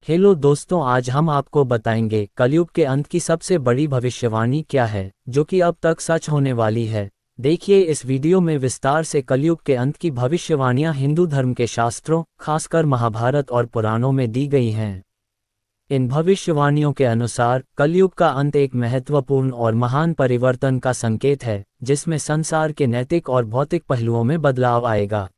Hello दोस्तों, आज हम आपको बताएंगे कलयुग के अंत की सबसे बड़ी भविष्यवाणी क्या है जो कि अब तक सच होने वाली है। देखिए इस वीडियो में विस्तार से कलयुग के अंत की भविष्यवाणियां हिंदू धर्म के शास्त्रों, खासकर महाभारत और पुराणों में दी गई हैं। इन भविष्यवाणियों के अनुसार कलयुग का अंत एक महत्वपूर्ण और महान परिवर्तन का संकेत है, जिसमें संसार के नैतिक और भौतिक पहलुओं में बदलाव आएगा।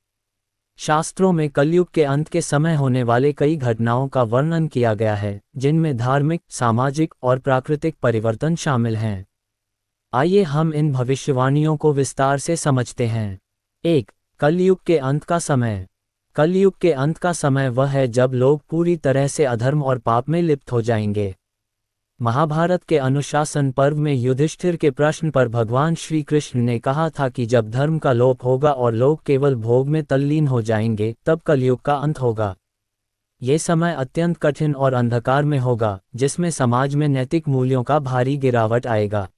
शास्त्रों में कलयुग के अंत के समय होने वाले कई घटनाओं का वर्णन किया गया है, जिनमें धार्मिक, सामाजिक और प्राकृतिक परिवर्तन शामिल हैं। आइए हम इन भविष्यवाणियों को विस्तार से समझते हैं। 1. कलयुग के अंत का समय। कलयुग के अंत का समय वह है जब लोग पूरी तरह से अधर्म और पाप में लिप्त हो जाएंगे। महाभारत के अनुशासन पर्व में युधिष्ठिर के प्रश्न पर भगवान श्री कृष्ण ने कहा था कि जब धर्म का लोप होगा और लोग केवल भोग में तल्लीन हो जाएंगे, तब कलयुग का अंत होगा। ये समय अत्यंत कठिन और अंधकार में होगा, जिसमें समाज में नैतिक मूल्यों का भारी गिरावट आएगा।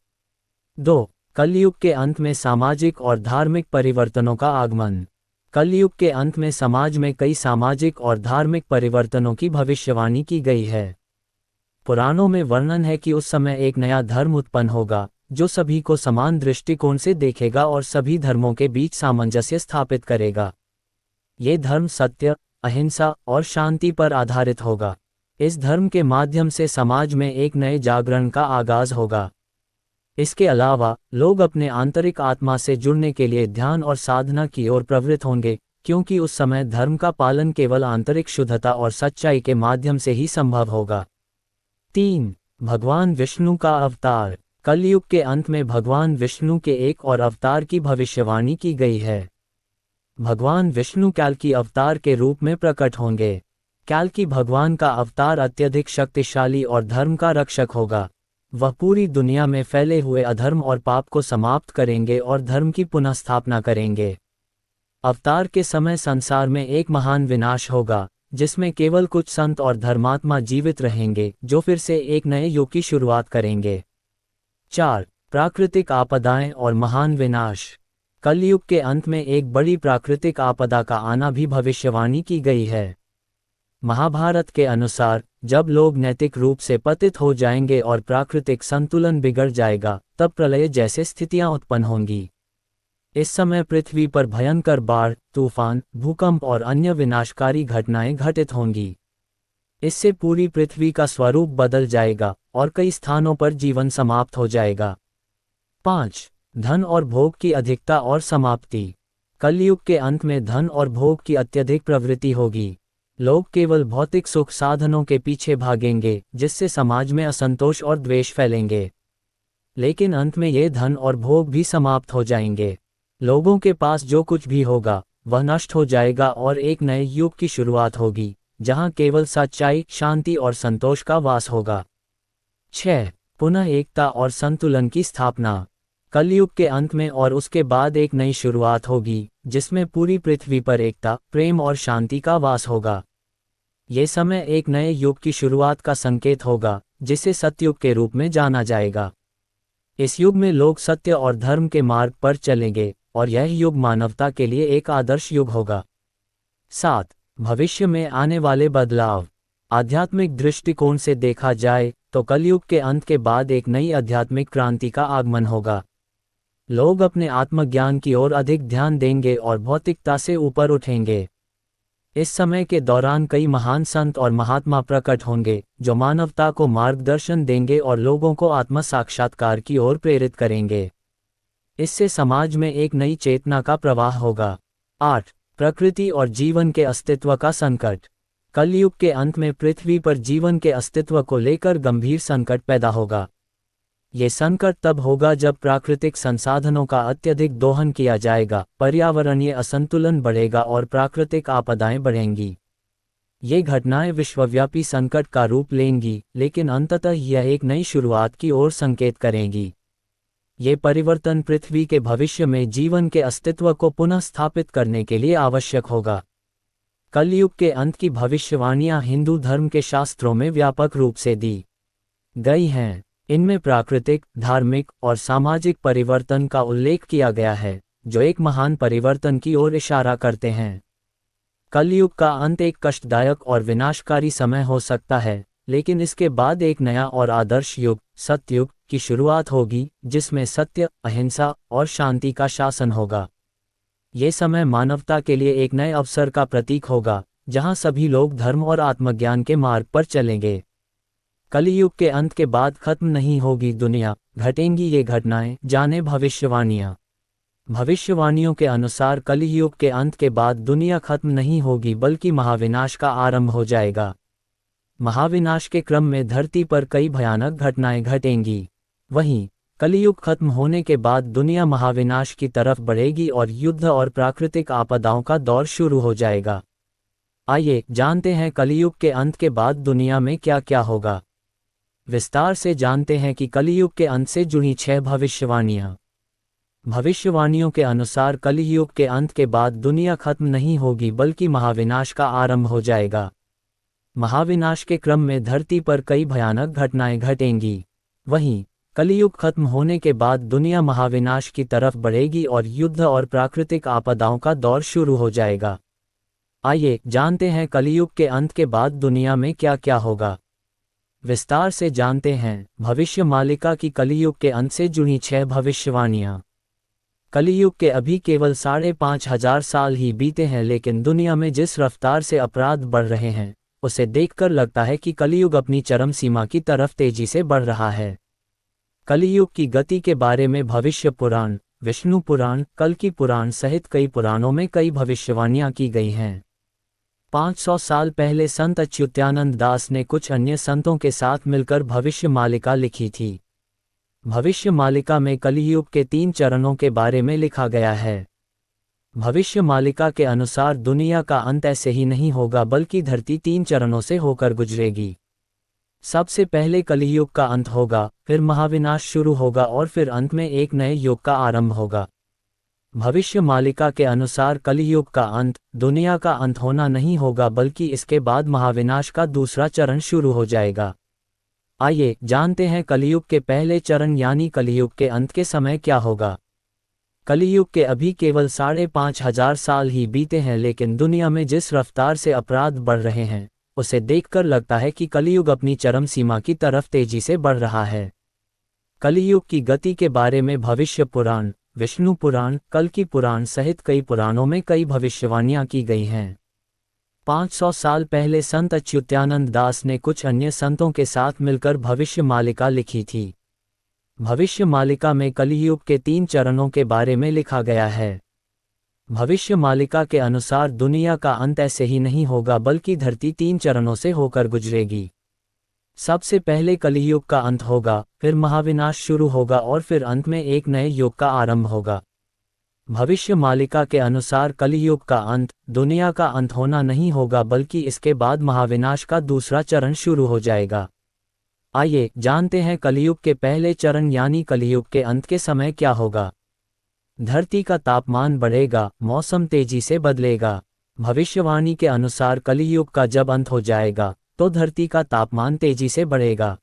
2. कलयुग के अंत में सामाजिक और धार्मिक परिवर्तनों का आगमन। कलयुग के अंत में समाज में कई सामाजिक और धार्मिक परिवर्तनों की भविष्यवाणी की गई है। पुराणों में वर्णन है कि उस समय एक नया धर्म उत्पन्न होगा, जो सभी को समान दृष्टिकोण से देखेगा और सभी धर्मों के बीच सामंजस्य स्थापित करेगा। ये धर्म सत्य, अहिंसा और शांति पर आधारित होगा। इस धर्म के माध्यम से समाज में एक नए जागरण का आगाज होगा। इसके अलावा लोग अपने आंतरिक आत्मा से जुड़ने के लिए ध्यान और साधना की ओर प्रवृत्त होंगे, क्योंकि उस समय धर्म का पालन केवल आंतरिक शुद्धता और सच्चाई के माध्यम से ही संभव होगा। 3. भगवान विष्णु का अवतार। कलयुग के अंत में भगवान विष्णु के एक और अवतार की भविष्यवाणी की गई है। भगवान विष्णु कैल्की अवतार के रूप में प्रकट होंगे। कैल्की भगवान का अवतार अत्यधिक शक्तिशाली और धर्म का रक्षक होगा। वह पूरी दुनिया में फैले हुए अधर्म और पाप को समाप्त करेंगे और धर्म की पुनः स्थापना करेंगे। अवतार के समय संसार में एक महान विनाश होगा, जिसमें केवल कुछ संत और धर्मात्मा जीवित रहेंगे, जो फिर से एक नए युग की शुरुआत करेंगे। 4. प्राकृतिक आपदाएं और महान विनाश। कलयुग के अंत में एक बड़ी प्राकृतिक आपदा का आना भी भविष्यवाणी की गई है। महाभारत के अनुसार जब लोग नैतिक रूप से पतित हो जाएंगे और प्राकृतिक संतुलन बिगड़ जाएगा, तब प्रलय जैसे स्थितियां उत्पन्न होंगी। इस समय पृथ्वी पर भयंकर बाढ़, तूफान, भूकंप और अन्य विनाशकारी घटनाएं घटित होंगी। इससे पूरी पृथ्वी का स्वरूप बदल जाएगा और कई स्थानों पर जीवन समाप्त हो जाएगा। 5. धन और भोग की अधिकता और समाप्ति। कलयुग के अंत में धन और भोग की अत्यधिक प्रवृत्ति होगी। लोग केवल भौतिक सुख साधनों के पीछे भागेंगे, जिससे समाज में असंतोष और द्वेष फैलेंगे। लेकिन अंत में ये धन और भोग भी समाप्त हो जाएंगे। लोगों के पास जो कुछ भी होगा वह नष्ट हो जाएगा और एक नए युग की शुरुआत होगी, जहां केवल सच्चाई, शांति और संतोष का वास होगा। 6. पुनः एकता और संतुलन की स्थापना। कलयुग के अंत में और उसके बाद एक नई शुरुआत होगी, जिसमें पूरी पृथ्वी पर एकता, प्रेम और शांति का वास होगा। ये समय एक नए युग की शुरुआत का संकेत होगा, जिसे सतयुग के रूप में जाना जाएगा। इस युग में लोग सत्य और धर्म के मार्ग पर चलेंगे और यह युग मानवता के लिए एक आदर्श युग होगा। 7. भविष्य में आने वाले बदलाव। आध्यात्मिक दृष्टिकोण से देखा जाए तो कलयुग के अंत के बाद एक नई आध्यात्मिक क्रांति का आगमन होगा। लोग अपने आत्मज्ञान की ओर अधिक ध्यान देंगे और भौतिकता से ऊपर उठेंगे। इस समय के दौरान कई महान संत और महात्मा प्रकट होंगे, जो मानवता को मार्गदर्शन देंगे और लोगों को आत्म साक्षात्कार की ओर प्रेरित करेंगे। इससे समाज में एक नई चेतना का प्रवाह होगा। 8. प्रकृति और जीवन के अस्तित्व का संकट। कलयुग के अंत में पृथ्वी पर जीवन के अस्तित्व को लेकर गंभीर संकट पैदा होगा। ये संकट तब होगा जब प्राकृतिक संसाधनों का अत्यधिक दोहन किया जाएगा, पर्यावरणीय असंतुलन बढ़ेगा और प्राकृतिक आपदाएं बढ़ेंगी। ये घटनाएं विश्वव्यापी संकट का रूप लेंगी, लेकिन अंततः यह एक नई शुरुआत की ओर संकेत करेंगी। ये परिवर्तन पृथ्वी के भविष्य में जीवन के अस्तित्व को पुनः स्थापित करने के लिए आवश्यक होगा। कलयुग के अंत की भविष्यवाणियां हिंदू धर्म के शास्त्रों में व्यापक रूप से दी गई हैं। इनमें प्राकृतिक, धार्मिक और सामाजिक परिवर्तन का उल्लेख किया गया है, जो एक महान परिवर्तन की ओर इशारा करते हैं। कलयुग का अंत एक कष्टदायक और विनाशकारी समय हो सकता है, लेकिन इसके बाद एक नया और आदर्श युग, सतयुग, की शुरुआत होगी, जिसमें सत्य, अहिंसा और शांति का शासन होगा। ये समय मानवता के लिए एक नए अवसर का प्रतीक होगा, जहां सभी लोग धर्म और आत्मज्ञान के मार्ग पर चलेंगे। कलयुग के अंत के बाद खत्म नहीं होगी दुनिया, घटेंगी ये घटनाएं, जाने भविष्यवाणियां। भविष्यवाणियों के अनुसार कलयुग के अंत के बाद दुनिया खत्म नहीं होगी बल्कि महाविनाश का आरंभ हो जाएगा। महाविनाश के क्रम में धरती पर कई भयानक घटनाएं घटेंगी। वहीं कलयुग खत्म होने के बाद दुनिया महाविनाश की तरफ बढ़ेगी और युद्ध और प्राकृतिक आपदाओं का दौर शुरू हो जाएगा। आइए जानते हैं कलयुग के अंत के बाद दुनिया में क्या क्या होगा। विस्तार से जानते हैं कि कलयुग के अंत से जुड़ी 6 भविष्यवाणियां। भविष्यवाणियों के अनुसार कलयुग के अंत के बाद दुनिया खत्म नहीं होगी बल्कि महाविनाश का आरंभ हो जाएगा। महाविनाश के क्रम में धरती पर कई भयानक घटनाएं घटेंगी। वहीं कलयुग खत्म होने के बाद दुनिया महाविनाश की तरफ बढ़ेगी और युद्ध और प्राकृतिक आपदाओं का दौर शुरू हो जाएगा। आइए जानते हैं कलयुग के अंत के बाद दुनिया में क्या क्या होगा। विस्तार से जानते हैं भविष्य मालिका की कलयुग के अंत से जुड़ी 6 भविष्यवाणियां। कलयुग के अभी केवल 5,500 साल ही बीते हैं, लेकिन दुनिया में जिस रफ्तार से अपराध बढ़ रहे हैं, उसे देखकर लगता है कि कलयुग अपनी चरम सीमा की तरफ तेजी से बढ़ रहा है। कलयुग की गति के बारे में भविष्य पुराण, विष्णु पुराण, कल्कि पुराण सहित कई पुराणों में कई भविष्यवाणियां की गई हैं। 500 साल पहले संत अच्युतानंद दास ने कुछ अन्य संतों के साथ मिलकर भविष्य मालिका लिखी थी। भविष्य मालिका में कलयुग के 3 चरणों के बारे में लिखा गया है। भविष्य मालिका के अनुसार दुनिया का अंत ऐसे ही नहीं होगा बल्कि धरती 3 चरणों से होकर गुजरेगी। सबसे पहले कलयुग का अंत होगा, फिर महाविनाश शुरू होगा और फिर अंत में एक नए युग का आरंभ होगा। भविष्य मालिका के अनुसार कलयुग का अंत, दुनिया का अंत होना नहीं होगा बल्कि इसके बाद महाविनाश का दूसरा चरण शुरू हो जाएगा। आइए जानते हैं कलयुग के पहले चरण यानी कलयुग के अंत के समय क्या होगा। कलयुग के अभी केवल 5,500 साल ही बीते हैं, लेकिन दुनिया में जिस रफ्तार से अपराध बढ़ रहे हैं, उसे देखकर लगता है कि कलयुग अपनी चरम सीमा की तरफ तेजी से बढ़ रहा है। कलयुग की गति के बारे में भविष्य पुराण, विष्णु पुराण, कल्कि पुराण सहित कई पुराणों में कई भविष्यवाणियां की गई हैं। 500 साल पहले संत अच्युतानंद दास ने कुछ अन्य संतों के साथ मिलकर भविष्य मालिका लिखी थी। भविष्य मालिका में कलयुग के 3 चरणों के बारे में लिखा गया है। भविष्य मालिका के अनुसार दुनिया का अंत ऐसे ही नहीं होगा बल्कि धरती 3 चरणों से होकर गुजरेगी। सबसे पहले कलयुग का अंत होगा, फिर महाविनाश शुरू होगा और फिर अंत में एक नए युग का आरंभ होगा। भविष्य मालिका के अनुसार कलयुग का अंत, दुनिया का अंत होना नहीं होगा बल्कि इसके बाद महाविनाश का दूसरा चरण शुरू हो जाएगा। आइए जानते हैं कलयुग के पहले चरण यानी कलयुग के अंत के समय क्या होगा। धरती का तापमान बढ़ेगा, मौसम तेजी से बदलेगा। भविष्यवाणी के अनुसार कलयुग का जब अंत हो जाएगा तो धरती का तापमान तेजी से बढ़ेगा।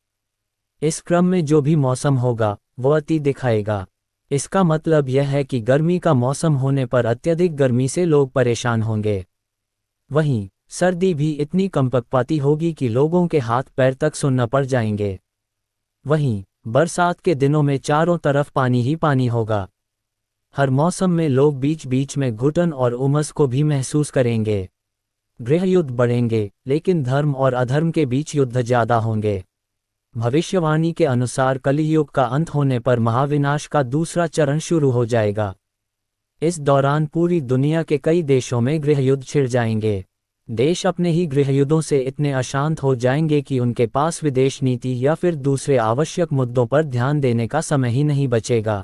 इस क्रम में जो भी मौसम होगा वो अति दिखाएगा। इसका मतलब यह है कि गर्मी का मौसम होने पर अत्यधिक गर्मी से लोग परेशान होंगे। वहीं सर्दी भी इतनी कंपकपाती होगी कि लोगों के हाथ पैर तक सुन्न पड़ जाएंगे। वहीं बरसात के दिनों में चारों तरफ पानी ही पानी होगा। हर मौसम में लोग बीच बीच में घुटन और उमस को भी महसूस करेंगे। गृहयुद्ध बढ़ेंगे, लेकिन धर्म और अधर्म के बीच युद्ध ज्यादा होंगे। भविष्यवाणी के अनुसार कलयुग का अंत होने पर महाविनाश का दूसरा चरण शुरू हो जाएगा। इस दौरान पूरी दुनिया के कई देशों में गृहयुद्ध छिड़ जाएंगे। देश अपने ही गृहयुद्धों से इतने अशांत हो जाएंगे कि उनके पास विदेश नीति या फिर दूसरे आवश्यक मुद्दों पर ध्यान देने का समय ही नहीं बचेगा।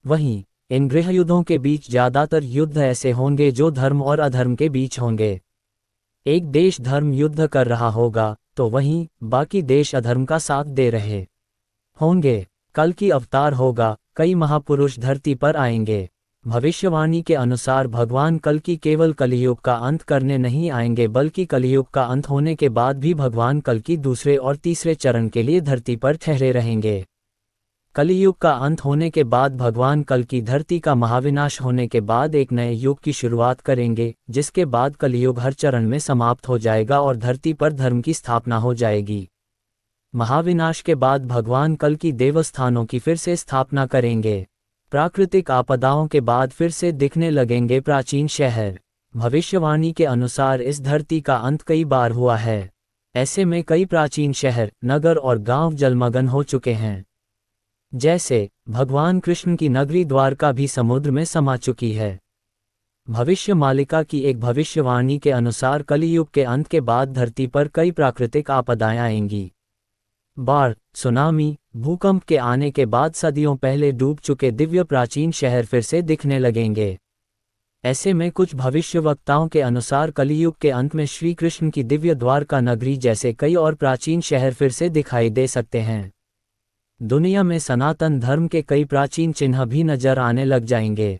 वहीं इन गृहयुद्धों के बीच ज्यादातर युद्ध ऐसे होंगे जो धर्म और अधर्म के बीच होंगे। एक देश धर्म युद्ध कर रहा होगा तो वहीं बाकी देश अधर्म का साथ दे रहे होंगे। कल की अवतार होगा, कई महापुरुष धरती पर आएंगे। भविष्यवाणी के अनुसार भगवान कल की केवल कलयुग का अंत करने नहीं आएंगे बल्कि कलयुग का अंत होने के बाद भी भगवान कल की दूसरे और तीसरे चरण के लिए धरती पर ठहरे रहेंगे। कलियुग का अंत होने के बाद भगवान कल की धरती का महाविनाश होने के बाद एक नए युग की शुरुआत करेंगे, जिसके बाद कलियुग हर चरण में समाप्त हो जाएगा और धरती पर धर्म की स्थापना हो जाएगी। महाविनाश के बाद भगवान कल की देवस्थानों की फिर से स्थापना करेंगे। प्राकृतिक आपदाओं के बाद फिर से दिखने लगेंगे प्राचीन शहर। भविष्यवाणी के अनुसार इस धरती का अंत कई बार हुआ है। ऐसे में कई प्राचीन शहर, नगर और गांव जलमग्न हो चुके हैं। जैसे भगवान कृष्ण की नगरी द्वारका भी समुद्र में समा चुकी है। भविष्य मालिका की एक भविष्यवाणी के अनुसार कलियुग के अंत के बाद धरती पर कई प्राकृतिक आपदाएं आएंगी। बाढ़, सुनामी, भूकंप के आने के बाद सदियों पहले डूब चुके दिव्य प्राचीन शहर फिर से दिखने लगेंगे। ऐसे में कुछ भविष्यवक्ताओं के अनुसार कलियुग के अंत में श्री कृष्ण की दिव्य द्वारका नगरी जैसे कई और प्राचीन शहर फिर से दिखाई दे सकते हैं। दुनिया में सनातन धर्म के कई प्राचीन चिन्ह भी नजर आने लग जाएंगे।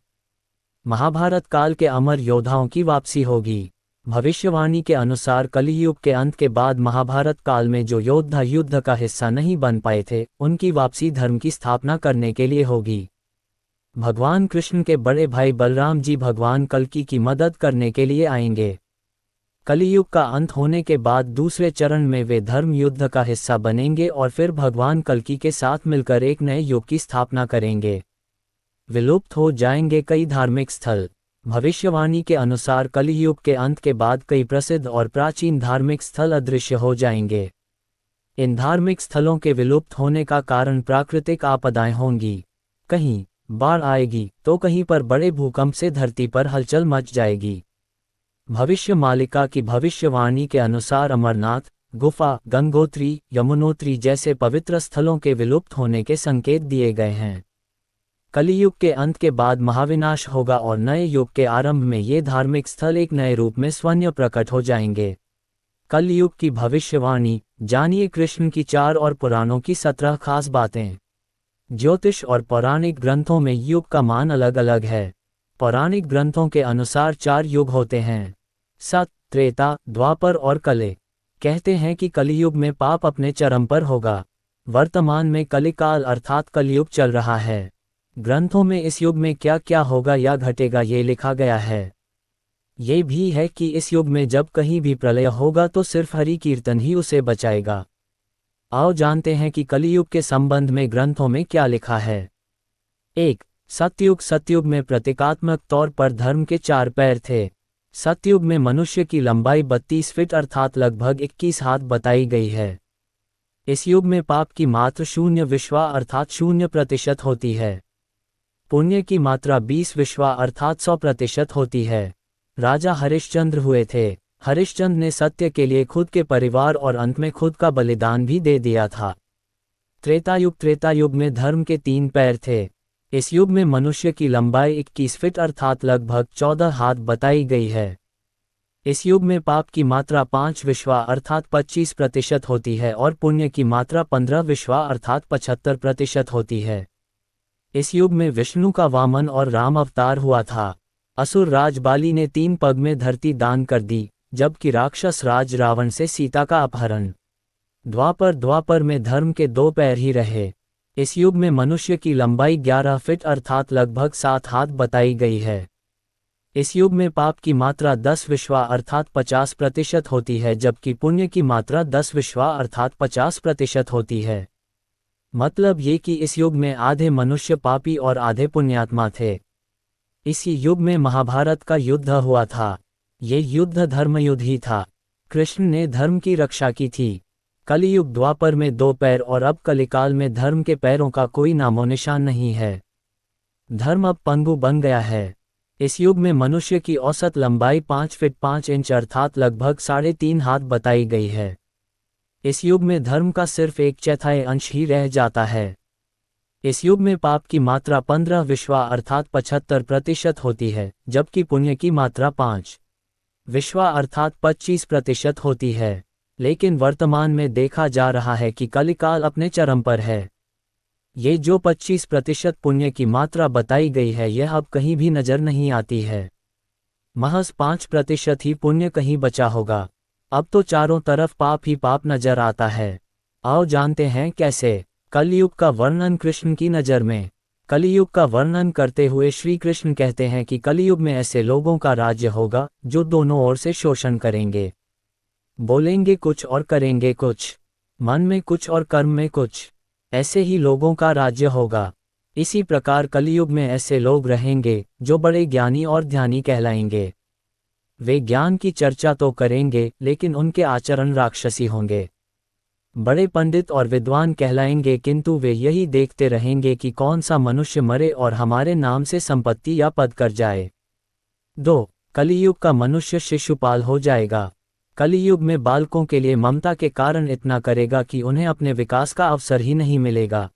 महाभारत काल के अमर योद्धाओं की वापसी होगी। भविष्यवाणी के अनुसार कलियुग के अंत के बाद महाभारत काल में जो योद्धा युद्ध का हिस्सा नहीं बन पाए थे, उनकी वापसी धर्म की स्थापना करने के लिए होगी। भगवान कृष्ण के बड़े भाई बलराम जी भगवान कल्कि की मदद करने के लिए आएंगे। कलियुग का अंत होने के बाद दूसरे चरण में वे धर्म युद्ध का हिस्सा बनेंगे और फिर भगवान कल्कि के साथ मिलकर एक नए युग की स्थापना करेंगे। विलुप्त हो जाएंगे कई धार्मिक स्थल। भविष्यवाणी के अनुसार कलियुग के अंत के बाद कई प्रसिद्ध और प्राचीन धार्मिक स्थल अदृश्य हो जाएंगे। इन धार्मिक स्थलों के विलुप्त होने का कारण प्राकृतिक आपदाएं होंगी। कहीं बाढ़ आएगी तो कहीं पर बड़े भूकंप से धरती पर हलचल मच जाएगी। भविष्य मालिका की भविष्यवाणी के अनुसार अमरनाथ, गुफा, गंगोत्री, यमुनोत्री जैसे पवित्र स्थलों के विलुप्त होने के संकेत दिए गए हैं। कलियुग के अंत के बाद महाविनाश होगा और नए युग के आरंभ में ये धार्मिक स्थल एक नए रूप में स्वयं प्रकट हो जाएंगे। कलयुग की भविष्यवाणी जानिए कृष्ण की 4 और पुराणों की 17 खास बातें। ज्योतिष और पौराणिक ग्रंथों में युग का मान अलग अलग है। पौराणिक ग्रंथों के अनुसार 4 युग होते हैं, सत, त्रेता, द्वापर और कले। कहते हैं कि कलियुग में पाप अपने चरम पर होगा। वर्तमान में कलिकाल अर्थात कलयुग चल रहा है। ग्रंथों में इस युग में क्या क्या होगा या घटेगा ये लिखा गया है। ये भी है कि इस युग में जब कहीं भी प्रलय होगा तो सिर्फ हरि कीर्तन ही उसे बचाएगा। आओ जानते हैं कि कलियुग के संबंध में ग्रंथों में क्या लिखा है। 1. सतयुग। सतयुग में प्रतीकात्मक तौर पर धर्म के 4 पैर थे। सतयुग में मनुष्य की लंबाई 32 फीट अर्थात लगभग 21 हाथ बताई गई है। इस युग में पाप की मात्रा 0 विश्वा अर्थात 0% होती है। पुण्य की मात्रा 20 विश्वा अर्थात 100% होती है। राजा हरिश्चंद्र हुए थे। हरिश्चंद्र ने सत्य के लिए खुद के परिवार और अंत में खुद का बलिदान भी दे दिया था। त्रेतायुग। त्रेतायुग में धर्म के 3 पैर थे। इस युग में मनुष्य की लंबाई 21 फीट अर्थात लगभग 14 हाथ बताई गई है। इस युग में पाप की मात्रा 5 विश्वा अर्थात 25% होती है और पुण्य की मात्रा 15 विश्वा अर्थात 75% होती है। इस युग में विष्णु का वामन और राम अवतार हुआ था। असुर राज बाली ने 3 पग में धरती दान कर दी, जबकि राक्षस राज रावण से सीता का अपहरण। द्वापर में धर्म के 2 पैर ही रहे। इस युग में मनुष्य की लंबाई 11 फीट अर्थात लगभग 7 हाथ बताई गई है। इस युग में पाप की मात्रा 10 विश्वा अर्थात 50% होती है, जबकि पुण्य की मात्रा 10 विश्वा अर्थात 50% होती है। मतलब ये कि इस युग में आधे मनुष्य पापी और आधे पुण्यात्मा थे। इसी युग में महाभारत का युद्ध हुआ था। ये युद्ध धर्मयुद्ध ही था। कृष्ण ने धर्म की रक्षा की थी। कलियुग द्वापर में 2 पैर और अब कलिकाल में धर्म के पैरों का कोई नामो निशान नहीं है। धर्म अब पंगु बन गया है। इस युग में मनुष्य की औसत लंबाई 5 फीट 5 इंच अर्थात लगभग 3.5 हाथ बताई गई है। इस युग में धर्म का सिर्फ 1/4 अंश ही रह जाता है। इस युग में पाप की मात्रा 15 विश्वा अर्थात 75% होती है, जबकि पुण्य की मात्रा 5 विश्वा अर्थात 25% होती है। लेकिन वर्तमान में देखा जा रहा है कि कलिकाल अपने चरम पर है। ये जो 25% पुण्य की मात्रा बताई गई है यह अब कहीं भी नजर नहीं आती है। महज 5% ही पुण्य कहीं बचा होगा। अब तो चारों तरफ पाप ही पाप नजर आता है। आओ जानते हैं कैसे। कलयुग का वर्णन कृष्ण की नज़र में। कलयुग का वर्णन करते हुए श्री कृष्ण कहते हैं कि कलयुग में ऐसे लोगों का राज्य होगा जो दोनों ओर से शोषण करेंगे, बोलेंगे कुछ और करेंगे कुछ, मन में कुछ और कर्म में कुछ। ऐसे ही लोगों का राज्य होगा। इसी प्रकार कलयुग में ऐसे लोग रहेंगे जो बड़े ज्ञानी और ध्यानी कहलाएंगे। वे ज्ञान की चर्चा तो करेंगे लेकिन उनके आचरण राक्षसी होंगे। बड़े पंडित और विद्वान कहलाएंगे किंतु वे यही देखते रहेंगे कि कौन सा मनुष्य मरे और हमारे नाम से संपत्ति या पद कर जाए। 2. कलियुग का मनुष्य शिशुपाल हो जाएगा। कलियुग में बालकों के लिए ममता के कारण इतना करेगा कि उन्हें अपने विकास का अवसर ही नहीं मिलेगा।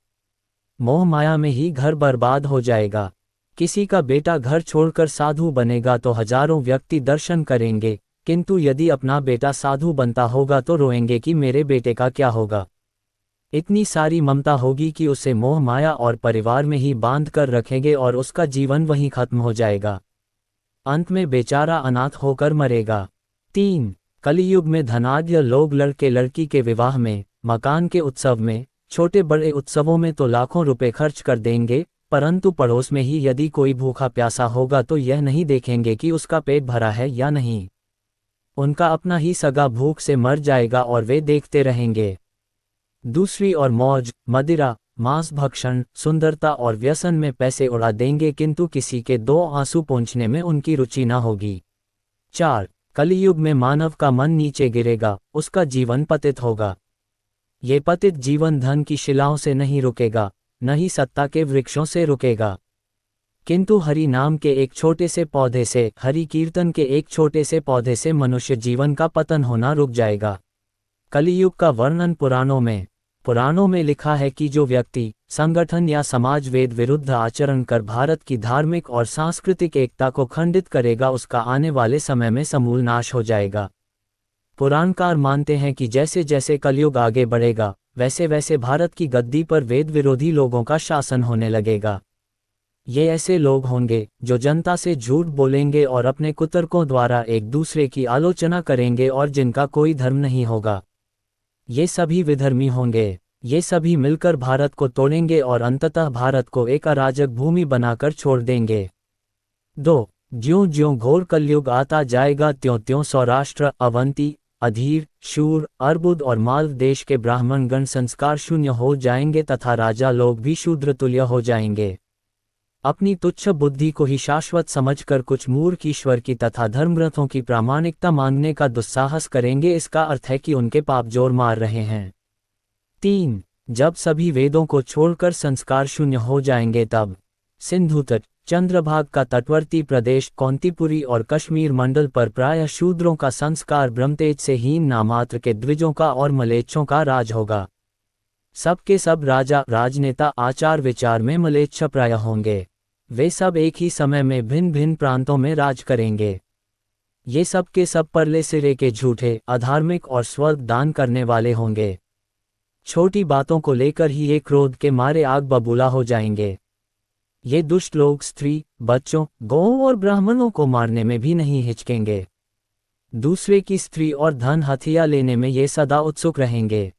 मोह माया में ही घर बर्बाद हो जाएगा। किसी का बेटा घर छोड़कर साधु बनेगा तो हजारों व्यक्ति दर्शन करेंगे, किंतु यदि अपना बेटा साधु बनता होगा तो रोएंगे कि मेरे बेटे का क्या होगा। इतनी सारी ममता होगी कि उसे मोह माया और परिवार में ही बांध कर रखेंगे और उसका जीवन वहीं खत्म हो जाएगा। अंत में बेचारा अनाथ होकर मरेगा। 3. कलियुग में धनाढ्य लोग लड़के लड़की के विवाह में, मकान के उत्सव में, छोटे बड़े उत्सवों में तो लाखों रुपए खर्च कर देंगे, परंतु पड़ोस में ही यदि कोई भूखा प्यासा होगा तो यह नहीं देखेंगे कि उसका पेट भरा है या नहीं। उनका अपना ही सगा भूख से मर जाएगा और वे देखते रहेंगे। दूसरी ओर मौज, मदिरा, मांस भक्षण, सुंदरता और व्यसन में पैसे उड़ा देंगे किंतु किसी के 2 आंसू पोंछने में उनकी रुचि न होगी। 4. कलियुग में मानव का मन नीचे गिरेगा, उसका जीवन पतित होगा। ये पतित जीवन धन की शिलाओं से नहीं रुकेगा, न ही सत्ता के वृक्षों से रुकेगा, किंतु हरि नाम के एक छोटे से पौधे से, हरि कीर्तन के एक छोटे से पौधे से मनुष्य जीवन का पतन होना रुक जाएगा। कलियुग का वर्णन पुराणों में लिखा है कि जो व्यक्ति, संगठन या समाज वेद विरुद्ध आचरण कर भारत की धार्मिक और सांस्कृतिक एकता को खंडित करेगा उसका आने वाले समय में समूल नाश हो जाएगा। पुराणकार मानते हैं कि जैसे जैसे कलयुग आगे बढ़ेगा वैसे वैसे भारत की गद्दी पर वेद विरोधी लोगों का शासन होने लगेगा। ये ऐसे लोग होंगे जो जनता से झूठ बोलेंगे और अपने कुतर्कों द्वारा एक दूसरे की आलोचना करेंगे और जिनका कोई धर्म नहीं होगा। ये सभी विधर्मी होंगे। ये सभी मिलकर भारत को तोड़ेंगे और अंततः भारत को एक अराजक भूमि बनाकर छोड़ देंगे। 2. ज्यों-ज्यों घोर कलयुग आता जाएगा त्यों-त्यों सौराष्ट्र, अवंती, अधीर, शूर, अर्बुद और मालव देश के ब्राह्मण गण संस्कार शून्य हो जाएंगे तथा राजा लोग भी शूद्र तुल्य हो जाएंगे। अपनी तुच्छ बुद्धि को ही शाश्वत समझकर कुछ मूर्ख ईश्वर की तथा धर्मग्रंथों की प्रामाणिकता मांगने का दुस्साहस करेंगे। इसका अर्थ है कि उनके पाप जोर मार रहे हैं। 3. जब सभी वेदों को छोड़कर संस्कार शून्य हो जाएंगे तब सिंधु तट, चंद्रभाग का तटवर्ती प्रदेश, कौंतीपुरी और कश्मीर मंडल पर प्रायः शूद्रों का संस्कार ब्रह्मतेज से हीन नामात्र के द्विजों का और मलेच्छों का राज होगा। सबके सब राजा, राजनेता आचार विचार में मलेच्छ प्राय होंगे। वे सब एक ही समय में भिन्न भिन्न प्रांतों में राज करेंगे। ये सब के सब परले सिरे के झूठे, अधार्मिक और स्वर्ग दान करने वाले होंगे। छोटी बातों को लेकर ही ये क्रोध के मारे आग बबूला हो जाएंगे। ये दुष्ट लोग स्त्री, बच्चों, गौओं और ब्राह्मणों को मारने में भी नहीं हिचकेंगे। दूसरे की स्त्री और धन हथिया लेने में ये सदा उत्सुक रहेंगे।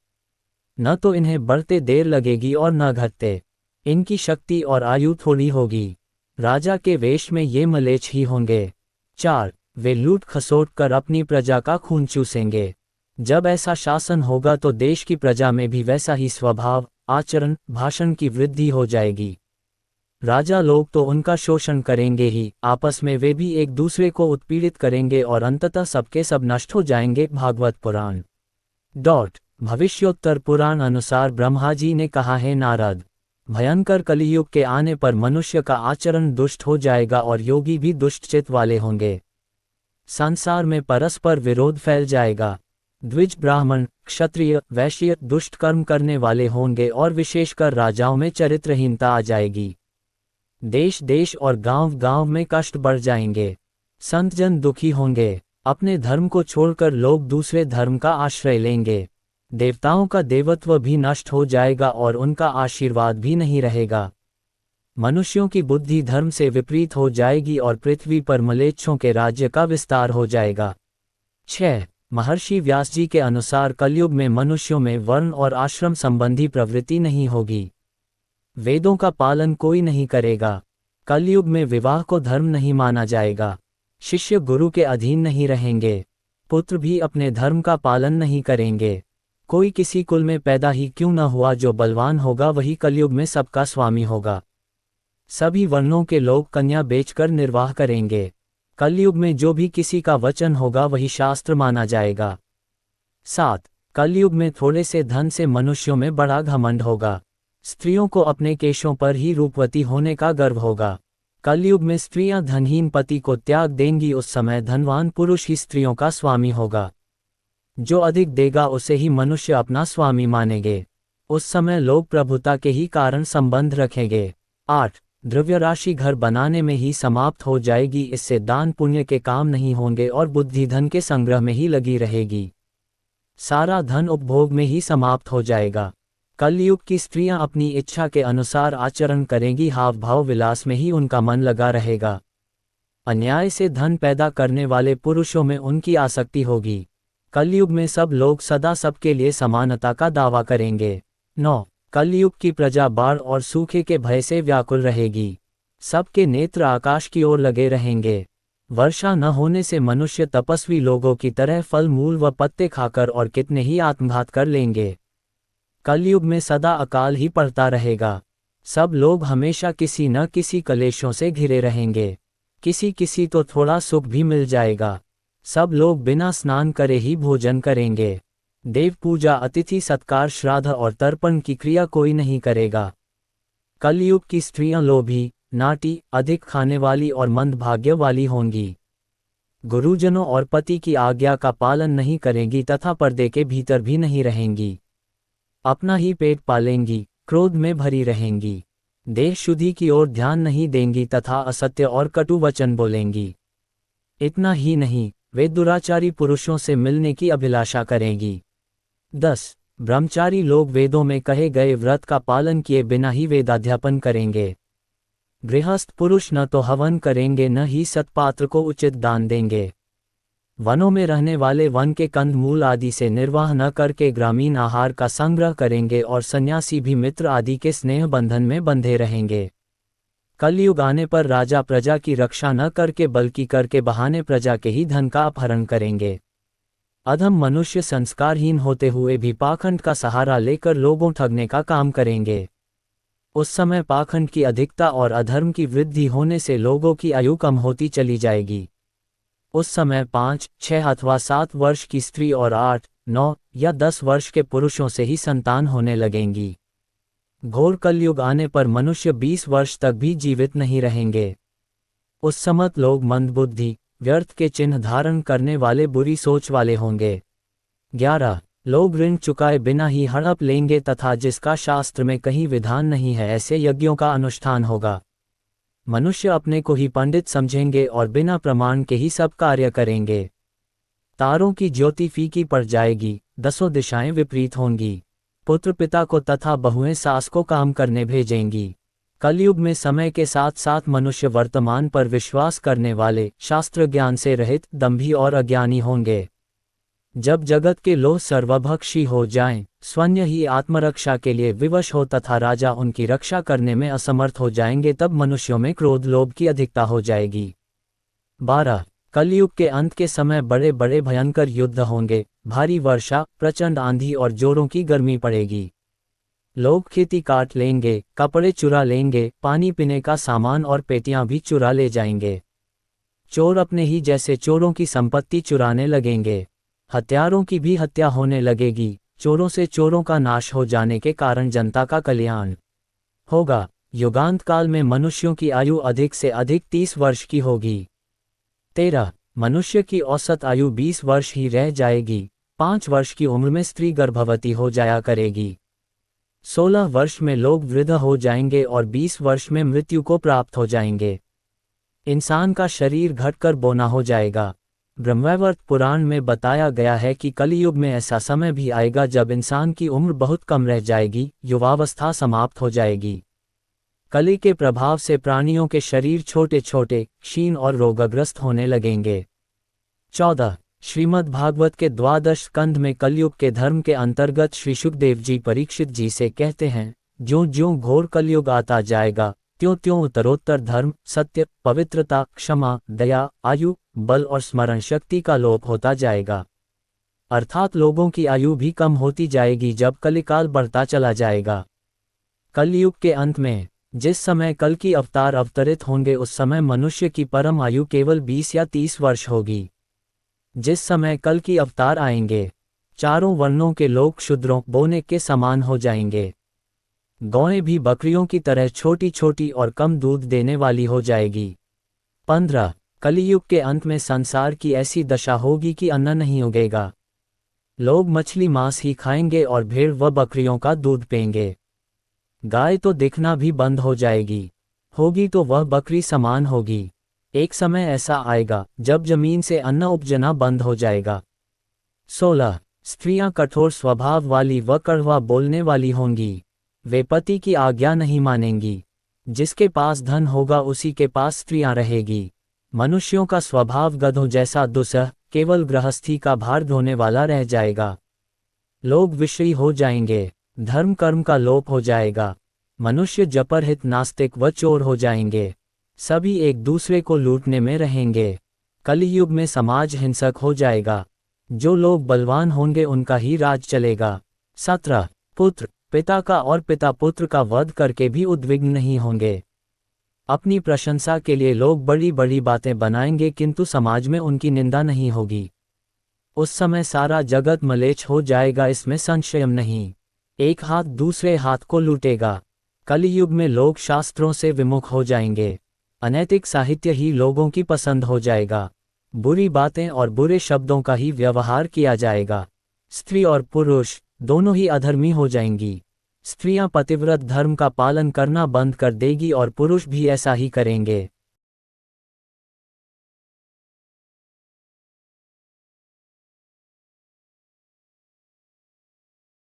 न तो इन्हें बढ़ते देर लगेगी और न घटते। इनकी शक्ति और आयु थोड़ी होगी। राजा के वेश में ये मलेच्छ ही होंगे। 4. वे लूट खसोट कर अपनी प्रजा का खून चूसेंगे। जब ऐसा शासन होगा तो देश की प्रजा में भी वैसा ही स्वभाव, आचरण, भाषण की वृद्धि हो जाएगी। राजा लोग तो उनका शोषण करेंगे ही, आपस में वे भी एक दूसरे को उत्पीड़ित करेंगे और अंततः सबके सब नष्ट हो जाएंगे। भागवत पुराण। भविष्योत्तर पुराण अनुसार ब्रह्मा जी ने कहा है, नारद, भयंकर कलियुग के आने पर मनुष्य का आचरण दुष्ट हो जाएगा और योगी भी दुष्ट चित्त वाले होंगे। संसार में परस्पर विरोध फैल जाएगा। द्विज ब्राह्मण, क्षत्रिय, वैश्य दुष्ट कर्म करने वाले होंगे और विशेषकर राजाओं में चरित्रहीनता आ जाएगी। देश देश और गांव गांव में कष्ट बढ़ जाएंगे। संत जन दुखी होंगे। अपने धर्म को छोड़कर लोग दूसरे धर्म का आश्रय लेंगे। देवताओं का देवत्व भी नष्ट हो जाएगा और उनका आशीर्वाद भी नहीं रहेगा। मनुष्यों की बुद्धि धर्म से विपरीत हो जाएगी और पृथ्वी पर मलेच्छों के राज्य का विस्तार हो जाएगा। 6. महर्षि व्यास जी के अनुसार कलयुग में मनुष्यों में वर्ण और आश्रम संबंधी प्रवृत्ति नहीं होगी। वेदों का पालन कोई नहीं करेगा। कलयुग में विवाह को धर्म नहीं माना जाएगा। शिष्य गुरु के अधीन नहीं रहेंगे। पुत्र भी अपने धर्म का पालन नहीं करेंगे। कोई किसी कुल में पैदा ही क्यों न हुआ, जो बलवान होगा वही कलयुग में सबका स्वामी होगा। सभी वर्णों के लोग कन्या बेचकर निर्वाह करेंगे। कलयुग में जो भी किसी का वचन होगा वही शास्त्र माना जाएगा। 7. कलयुग में थोड़े से धन से मनुष्यों में बड़ा घमंड होगा। स्त्रियों को अपने केशों पर ही रूपवती होने का गर्व होगा। कलयुग में स्त्रियां धनहीन पति को त्याग देंगी। उस समय धनवान पुरुष ही स्त्रियों का स्वामी होगा। जो अधिक देगा उसे ही मनुष्य अपना स्वामी मानेंगे। उस समय लोग प्रभुता के ही कारण संबंध रखेंगे। 8. द्रव्य राशि घर बनाने में ही समाप्त हो जाएगी। इससे दान पुण्य के काम नहीं होंगे और बुद्धि धन के संग्रह में ही लगी रहेगी। सारा धन उपभोग में ही समाप्त हो जाएगा। कलयुग की स्त्रियां अपनी इच्छा के अनुसार आचरण करेंगी। हाव भाव विलास में ही उनका मन लगा रहेगा। अन्याय से धन पैदा करने वाले पुरुषों में उनकी आसक्ति होगी। कलयुग में सब लोग सदा सबके लिए समानता का दावा करेंगे। 9. कलयुग की प्रजा बाढ़ और सूखे के भय से व्याकुल रहेगी। सबके नेत्र आकाश की ओर लगे रहेंगे। वर्षा न होने से मनुष्य तपस्वी लोगों की तरह फल मूल व पत्ते खाकर और कितने ही आत्मघात कर लेंगे। कलयुग में सदा अकाल ही पड़ता रहेगा। सब लोग हमेशा किसी न किसी कलेशों से घिरे रहेंगे। किसी किसी तो थोड़ा सुख भी मिल जाएगा। सब लोग बिना स्नान करे ही भोजन करेंगे। देव पूजा, अतिथि सत्कार, श्राद्ध और तर्पण की क्रिया कोई नहीं करेगा। कलयुग की स्त्रियां लोभी, नाटी, अधिक खाने वाली और मंदभाग्य वाली होंगी। गुरुजनों और पति की आज्ञा का पालन नहीं करेंगी तथा पर्दे के भीतर भी नहीं रहेंगी। अपना ही पेट पालेंगी, क्रोध में भरी रहेंगी। देह शुद्धि की ओर ध्यान नहीं देंगी तथा असत्य और कटु वचन बोलेंगी। इतना ही नहीं, वे दुराचारी पुरुषों से मिलने की अभिलाषा करेंगी। 10. ब्रह्मचारी लोग वेदों में कहे गए व्रत का पालन किए बिना ही वेदाध्यापन करेंगे। गृहस्थ पुरुष न तो हवन करेंगे न ही सत्पात्र को उचित दान देंगे। वनों में रहने वाले वन के कंद मूल आदि से निर्वाह न करके ग्रामीण आहार का संग्रह करेंगे और सन्यासी भी मित्र आदि के स्नेह बंधन में बंधे रहेंगे। कलयुग आने पर राजा प्रजा की रक्षा न करके बल्कि करके बहाने प्रजा के ही धन का अपहरण करेंगे। अधम मनुष्य संस्कारहीन होते हुए भी पाखंड का सहारा लेकर लोगों ठगने का काम करेंगे। उस समय पाखंड की अधिकता और अधर्म की वृद्धि होने से लोगों की आयु कम होती चली जाएगी। उस समय 5, 6 अथवा 7 वर्ष की स्त्री और 8, 9 या 10 वर्ष के पुरुषों से ही संतान होने लगेंगी। घोर कलयुग आने पर मनुष्य 20 वर्ष तक भी जीवित नहीं रहेंगे। उस समय लोग मंदबुद्धि, व्यर्थ के चिन्ह धारण करने वाले, बुरी सोच वाले होंगे। 11. लोग ऋण चुकाए बिना ही हड़प लेंगे तथा जिसका शास्त्र में कहीं विधान नहीं है ऐसे यज्ञों का अनुष्ठान होगा। मनुष्य अपने को ही पंडित समझेंगे और बिना प्रमाण के ही सब कार्य करेंगे। तारों की ज्योति फीकी पड़ जाएगी, 10 दिशाएं विपरीत होंगी। पुत्र पिता को तथा बहुएं सास को काम करने भेजेंगी। कलयुग में समय के साथ साथ मनुष्य वर्तमान पर विश्वास करने वाले, शास्त्र ज्ञान से रहित, दंभी और अज्ञानी होंगे। जब जगत के लोग सर्वभक्षी हो जाएं, स्वयं ही आत्मरक्षा के लिए विवश हो तथा राजा उनकी रक्षा करने में असमर्थ हो जाएंगे, तब मनुष्यों में क्रोध लोभ की अधिकता हो जाएगी। 12. कलयुग के अंत के समय बड़े बड़े भयंकर युद्ध होंगे। भारी वर्षा, प्रचंड आंधी और जोरों की गर्मी पड़ेगी। लोग खेती काट लेंगे, कपड़े चुरा लेंगे, पानी पीने का सामान और पेटियां भी चुरा ले जाएंगे। चोर अपने ही जैसे चोरों की संपत्ति चुराने लगेंगे। हत्यारों की भी हत्या होने लगेगी। चोरों से चोरों का नाश हो जाने के कारण जनता का कल्याण होगा। युगांत काल में मनुष्यों की आयु अधिक से अधिक 30 वर्ष की होगी। 13. मनुष्य की औसत आयु 20 वर्ष ही रह जाएगी। 5 वर्ष की उम्र में स्त्री गर्भवती हो जाया करेगी। 16 वर्ष में लोग वृद्ध हो जाएंगे और 20 वर्ष में मृत्यु को प्राप्त हो जाएंगे। इंसान का शरीर घटकर बौना हो जाएगा। ब्रह्मवैवर्त पुराण में बताया गया है कि कलयुग में ऐसा समय भी आएगा जब इंसान की उम्र बहुत कम रह जाएगी, युवावस्था समाप्त हो जाएगी। कली के प्रभाव से प्राणियों के शरीर छोटे छोटे, क्षीण और रोगग्रस्त होने लगेंगे। 14. श्रीमद् भागवत के द्वादश स्कंध में कलयुग के धर्म के अंतर्गत श्री शुकदेव जी परीक्षित जी से कहते हैं, ज्यों ज्यों घोर कलयुग आता जाएगा त्यों त्यों उत्तरोत्तर धर्म, सत्य, पवित्रता, क्षमा, दया, आयु, बल और स्मरण शक्ति का लोप होता जाएगा। अर्थात लोगों की आयु भी कम होती जाएगी जब कलिकाल बढ़ता चला जाएगा। कलयुग के अंत में जिस समय कल की अवतार अवतरित होंगे उस समय मनुष्य की परम आयु केवल 20 या 30 वर्ष होगी। जिस समय कल की अवतार आएंगे, चारों वर्णों के लोग शूद्रों बोने के समान हो जाएंगे। गौएं भी बकरियों की तरह छोटी छोटी और कम दूध देने वाली हो जाएगी। 15 कलियुग के अंत में संसार की ऐसी दशा होगी कि अन्न नहीं उगेगा। लोग मछली मांस ही खाएंगे और भेड़ व बकरियों का दूध पेंगे। गाय तो दिखना भी बंद हो जाएगी, होगी तो वह बकरी समान होगी। एक समय ऐसा आएगा जब जमीन से अन्न उपजना बंद हो जाएगा। 16 स्त्रियां कठोर स्वभाव वाली व कड़वा बोलने वाली होंगी। वे पति की आज्ञा नहीं मानेंगी। जिसके पास धन होगा उसी के पास स्त्रियां रहेगी। मनुष्यों का स्वभाव गधों जैसा दुस्सह, केवल गृहस्थी का भार ढोने वाला रह जाएगा। लोग विषयी हो जाएंगे, धर्म कर्म का लोप हो जाएगा। मनुष्य जपरहित, नास्तिक व चोर हो जाएंगे। सभी एक दूसरे को लूटने में रहेंगे। कलियुग में समाज हिंसक हो जाएगा। जो लोग बलवान होंगे उनका ही राज चलेगा। 17 पुत्र पिता का और पिता पुत्र का वध करके भी उद्विग्न नहीं होंगे। अपनी प्रशंसा के लिए लोग बड़ी बड़ी बातें बनाएंगे किंतु समाज में उनकी निंदा नहीं होगी। उस समय सारा जगत मलेच्छ हो जाएगा, इसमें संशय नहीं। एक हाथ दूसरे हाथ को लूटेगा। कलियुग में लोग शास्त्रों से विमुख हो जाएंगे। अनैतिक साहित्य ही लोगों की पसंद हो जाएगा। बुरी बातें और बुरे शब्दों का ही व्यवहार किया जाएगा। स्त्री और पुरुष दोनों ही अधर्मी हो जाएंगी। स्त्रियां पतिव्रत धर्म का पालन करना बंद कर देगी और पुरुष भी ऐसा ही करेंगे।